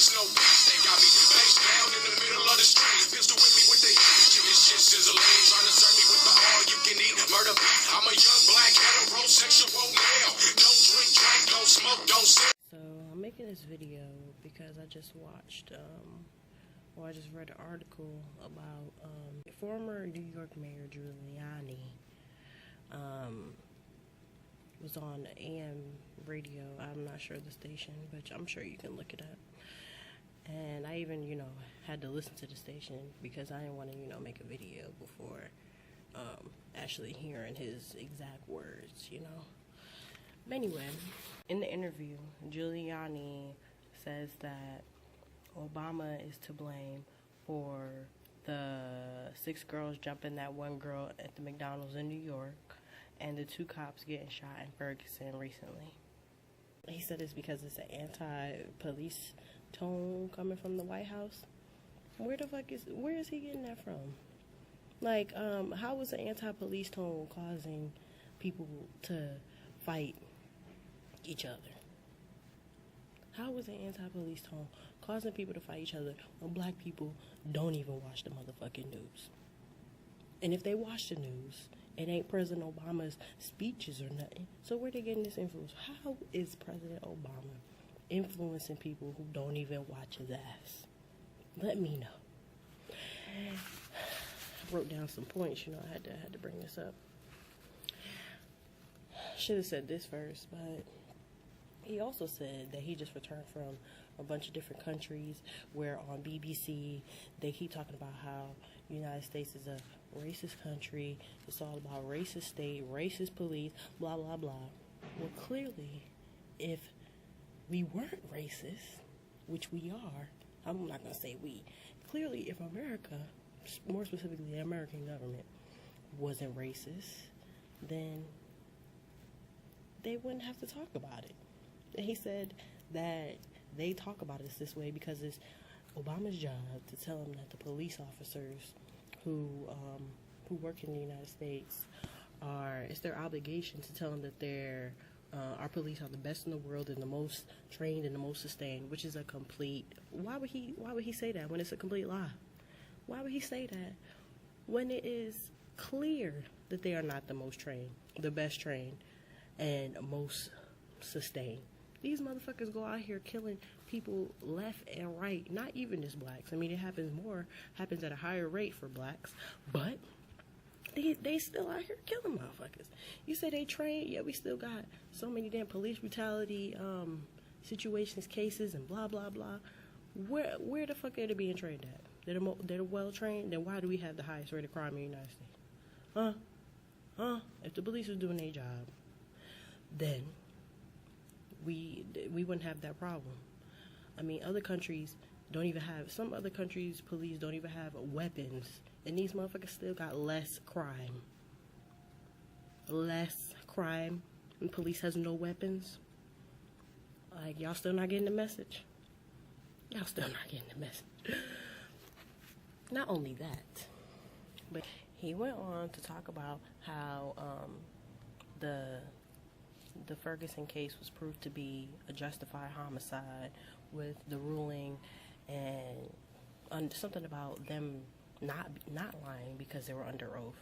There's no peace. They got me face down in the middle of the street. Pistol with me with the heat. This shit sizzling. Trying to serve me with the all you can eat murder beat. I'm a young black heterosexual male. Don't drink, don't smoke, don't sip. So I'm making this video because I just watched, I just read an article about former New York Mayor Giuliani was on AM radio. I'm not sure the station, but I'm sure you can look it up. And I even, had to listen to the station because I didn't want to, make a video before actually hearing his exact words, But anyway, in the interview, Giuliani says that Obama is to blame for the 6 girls jumping that one girl at the McDonald's in New York and the 2 cops getting shot in Ferguson recently. He said it's because it's an anti-police tone coming from the White House. Where is he getting that from? Like, how is an anti-police tone causing people to fight each other? How is an anti-police tone causing people to fight each other when black people don't even watch the motherfucking news? And if they watch the news, it ain't President Obama's speeches or nothing. So where they getting this influence? How is President Obama influencing people who don't even watch his ass? Let me know. I wrote down some points, I had to bring this up. Should have said this first, but he also said that he just returned from a bunch of different countries where on BBC they keep talking about how the United States is a racist country. It's all about racist state, racist police, blah, blah, blah. Well, clearly, if we weren't racist, which we are, I'm not going to say we. Clearly, if America, more specifically the American government, wasn't racist, then they wouldn't have to talk about it. And he said that they talk about it this way because it's Obama's job to tell them that the police officers who work in the United States it's their obligation to tell them that our police are the best in the world and the most trained and the most sustained, which is a complete. Why would he say that when it's a complete lie? Why would he say that when it is clear that they are not the most trained, the best trained, and most sustained? These motherfuckers go out here killing people left and right, not even just blacks. I mean, it happens at a higher rate for blacks, but they still out here killing motherfuckers. You say they train, yeah, we still got so many damn police brutality situations, cases, and blah, blah, blah. Where the fuck are they being trained at? They're well trained, then why do we have the highest rate of crime in the United States? If the police was doing their job, then we wouldn't have that problem. I mean, some other countries' police don't even have weapons, and these motherfuckers still got less crime, and police has no weapons. Like, y'all still not getting the message? Not only that, but he went on to talk about how the Ferguson case was proved to be a justified homicide with the ruling and something about them not lying because they were under oath.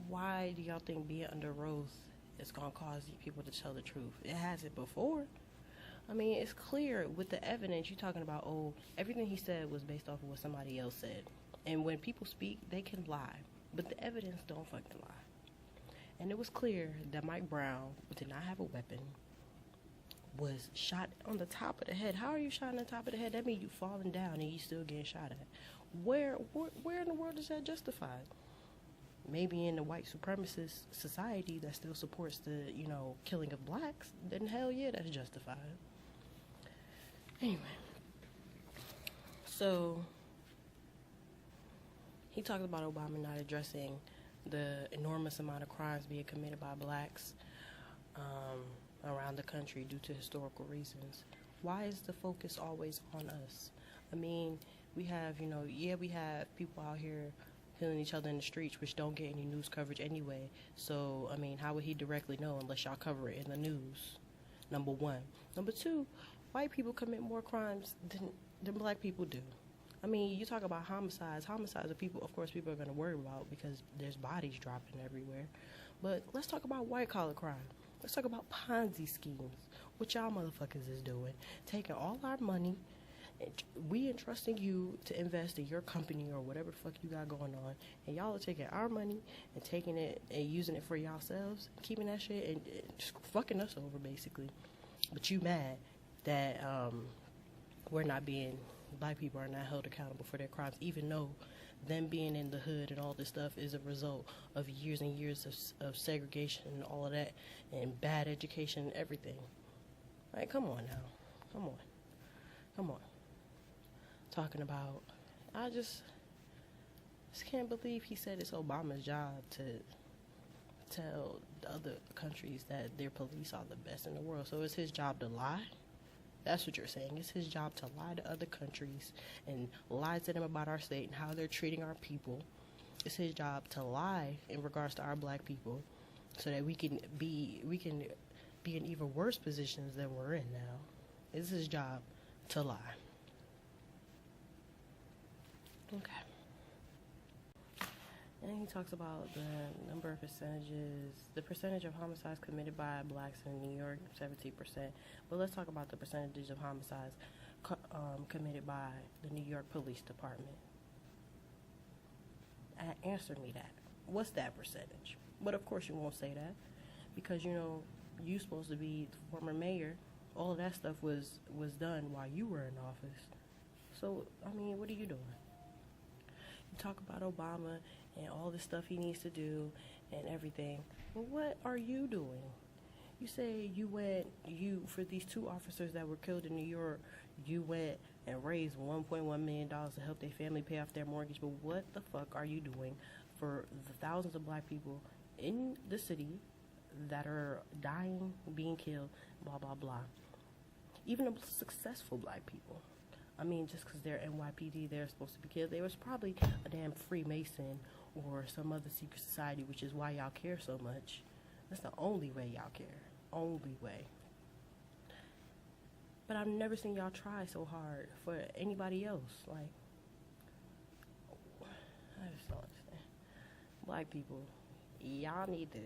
Why do y'all think being under oath is going to cause people to tell the truth? It hasn't before. I mean, it's clear with the evidence. You're talking about, everything he said was based off of what somebody else said. And when people speak, they can lie. But the evidence don't fucking lie. And it was clear that Mike Brown did not have a weapon, was shot on the top of the head. How are you shot on the top of the head? That means you falling down and you still getting shot at. Where in the world is that justified? Maybe in the white supremacist society that still supports the, killing of blacks, then hell yeah, that's justified. Anyway, so he talked about Obama not addressing the enormous amount of crimes being committed by blacks around the country due to historical reasons. Why is the focus always on us? I mean, we have, we have people out here killing each other in the streets, which don't get any news coverage anyway. So, I mean, how would he directly know unless y'all cover it in the news? Number one. Number two, white people commit more crimes than black people do. I mean, you talk about homicides. Homicides are people, of course, people are going to worry about because there's bodies dropping everywhere. But let's talk about white-collar crime. Let's talk about Ponzi schemes. What y'all motherfuckers is doing. Taking all our money, and we entrusting you to invest in your company or whatever the fuck you got going on. And y'all are taking our money and taking it and using it for yourselves. Keeping that shit and just fucking us over, basically. But you mad that black people are not held accountable for their crimes, even though them being in the hood and all this stuff is a result of years and years of segregation and all of that, and bad education and everything. Like, come on now. Come on. Talking about, I just can't believe he said it's Obama's job to tell the other countries that their police are the best in the world. So it's his job to lie? That's what you're saying. It's his job to lie to other countries and lie to them about our state and how they're treating our people. It's his job to lie in regards to our black people so that we can be in even worse positions than we're in now. It's his job to lie. Okay. And he talks about the number of percentages, the percentage of homicides committed by blacks in New York, 17%. But let's talk about the percentages of homicides committed by the New York Police Department. Answer me that. What's that percentage? But of course you won't say that because, you know, you supposed to be the former mayor. All of that stuff was done while you were in office. So, I mean, what are you doing? You talk about Obama and all the stuff he needs to do and everything. Well, what are you doing? You say for these 2 officers that were killed in New York, you went and raised $1.1 million to help their family pay off their mortgage. But what the fuck are you doing for the thousands of black people in the city that are dying, being killed, blah, blah, blah? Even the successful black people. I mean, just because they're NYPD, they're supposed to be killed. There was probably a damn Freemason or some other secret society, which is why y'all care so much. That's the only way y'all care. Only way. But I've never seen y'all try so hard for anybody else. Like, I just don't understand. Black people, y'all need to,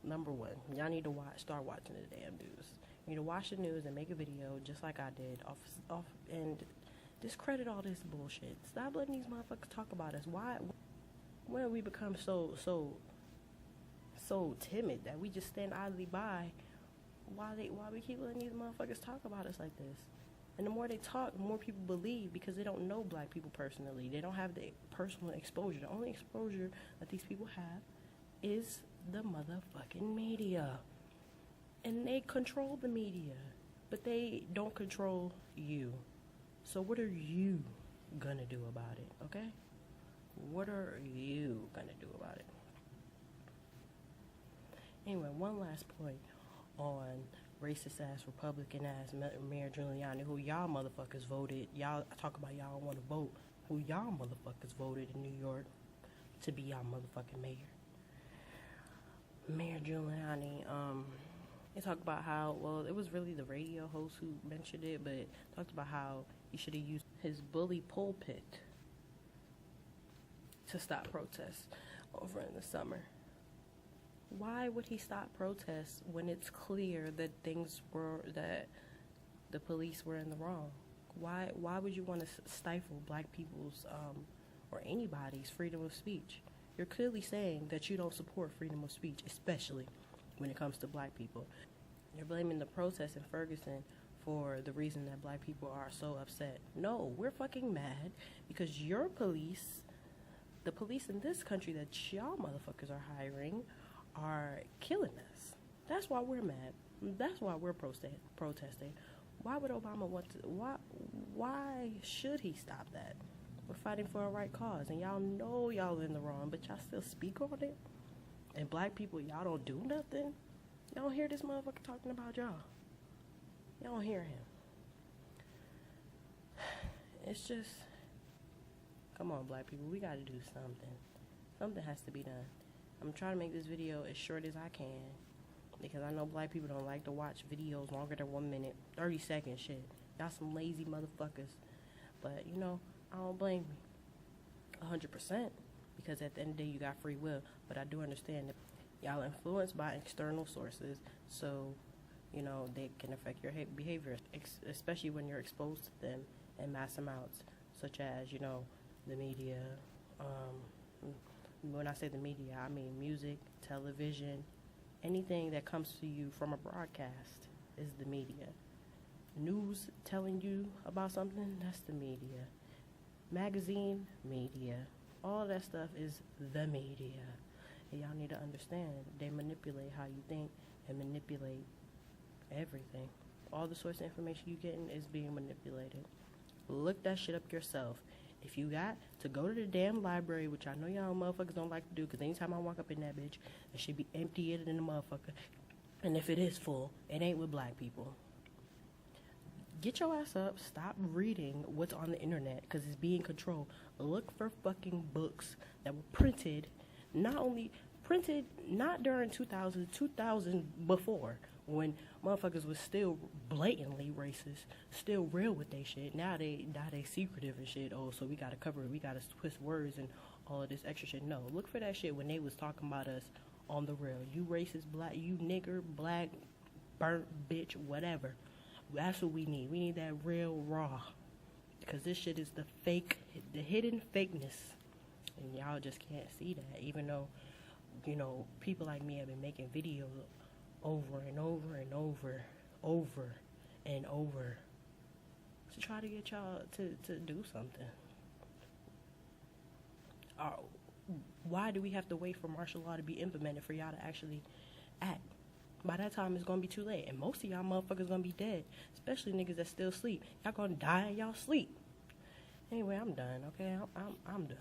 number one, y'all need to start watching the damn news. You need to watch the news and make a video just like I did off and discredit all this bullshit. Stop letting these motherfuckers talk about us. Why? When we become so timid that we just stand idly by why we keep letting these motherfuckers talk about us like this? And the more they talk, the more people believe because they don't know black people personally. They don't have the personal exposure. The only exposure that these people have is the motherfucking media. And they control the media, but they don't control you. So what are you gonna do about it, okay? What are you gonna do about it? Anyway, one last point on racist-ass, Republican-ass Mayor Giuliani, who y'all motherfuckers voted. Y'all talk about y'all want to vote. Who y'all motherfuckers voted in New York to be y'all motherfucking mayor. Mayor Giuliani, they talked about how, well, it was really the radio host who mentioned it, but talked about how he should have used his bully pulpit to stop protests over in the summer. Why would he stop protests when it's clear that that the police were in the wrong? Why would you want to stifle black people's or anybody's freedom of speech? You're clearly saying that you don't support freedom of speech, especially when it comes to black people. You're blaming the protests in Ferguson for the reason that black people are so upset. No, we're fucking mad because your police, the police in this country that y'all motherfuckers are hiring, are killing us. That's why we're mad. That's why we're protesting. Why would Obama want to, why should he stop that? We're fighting for a right cause, and y'all know y'all in the wrong, but y'all still speak on it? And black people, y'all don't do nothing? Y'all don't hear this motherfucker talking about y'all. Y'all don't hear him. It's just, come on, black people, we gotta do something. Something has to be done. I'm trying to make this video as short as I can. Because I know black people don't like to watch videos longer than 1 minute, 30 seconds. Shit, y'all some lazy motherfuckers. But you know, I don't blame you 100%, because at the end of the day, you got free will. But I do understand that y'all are influenced by external sources, so you know they can affect your behavior, especially when you're exposed to them in mass amounts, such as, you know, the media. When I say the media, I mean music, television, anything that comes to you from a broadcast is the media. News telling you about something, that's the media. Magazine, media. All that stuff is the media. And y'all need to understand, they manipulate how you think and manipulate everything. All the source of information you getting is being manipulated. Look that shit up yourself. If you got to go to the damn library, which I know y'all motherfuckers don't like to do, because anytime I walk up in that bitch, it should be emptier than the motherfucker. And if it is full, it ain't with black people. Get your ass up. Stop reading what's on the internet, because it's being controlled. Look for fucking books that were printed, not during 2000 before, when motherfuckers was still blatantly racist, still real with they shit. Now they secretive and shit. Oh, so we gotta cover it. We gotta twist words and all of this extra shit. No, look for that shit when they was talking about us on the real. You racist, black, you nigger, black, burnt bitch, whatever. That's what we need. We need that real raw, because this shit is the fake, the hidden fakeness, and y'all just can't see that. Even though, you know, people like me have been making videos over and over and over to try to get y'all to do something. Why do we have to wait for martial law to be implemented for y'all to actually act? By that time, it's going to be too late. And most of y'all motherfuckers going to be dead, especially niggas that still sleep. Y'all going to die in y'all sleep. Anyway, I'm done, okay? I'm done.